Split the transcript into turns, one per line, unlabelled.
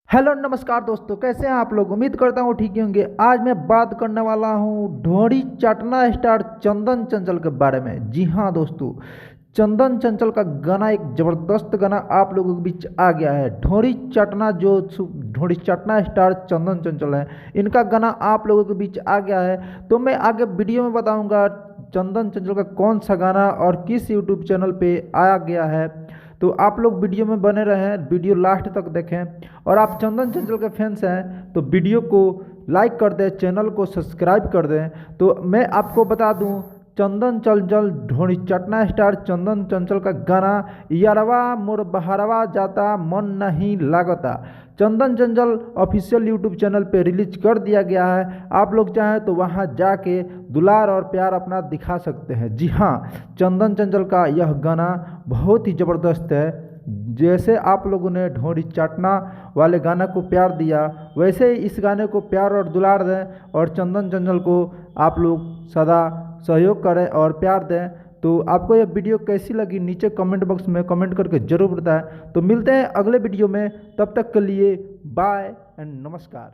Hello नमस्कार दोस्तों, कैसे हैं आप लोग। उम्मीद करता हूँ ठीक ही होंगे। आज मैं बात करने वाला हूँ ढोरी चाटना स्टार चंदन चंचल के बारे में। जी हाँ दोस्तों, चंदन चंचल का गाना, एक ज़बरदस्त गाना आप लोगों के बीच आ गया है। ढोरी चाटना ढोरी चाटना स्टार चंदन चंचल है, इनका गाना आप लोगों के बीच आ गया है। तो मैं आगे वीडियो में बताऊंगा चंदन चंचल का कौन सा गाना और किस यूट्यूब चैनल पे आया गया है। तो आप लोग वीडियो में बने रहें, वीडियो लास्ट तक देखें। और आप चंदन चंचल के फैंस हैं तो वीडियो को लाइक कर दें, चैनल को सब्सक्राइब कर दें। तो मैं आपको बता दूं, चंदन चंचल ढोरी चटना स्टार चंदन चंचल का गाना यारवा मोर बहरवा जाता मन नहीं लागता, Chandan Chanchal official YouTube channel पे रिलीज कर दिया गया है। आप लोग चाहें तो वहां जाके दुलार और प्यार अपना दिखा सकते हैं। जी हाँ, चंदन चंचल का यह गाना बहुत ही ज़बरदस्त है। जैसे आप लोगों ने ढोरी चाटना वाले गाना को प्यार दिया, वैसे ही इस गाने को प्यार और दुलार दें और चंदन चंचल को आप लोग सदा सहयोग करें और प्यार दें। तो आपको यह वीडियो कैसी लगी नीचे कमेंट बॉक्स में कमेंट करके ज़रूर बताएं। तो मिलते हैं अगले वीडियो में, तब तक के लिए बाय एंड नमस्कार।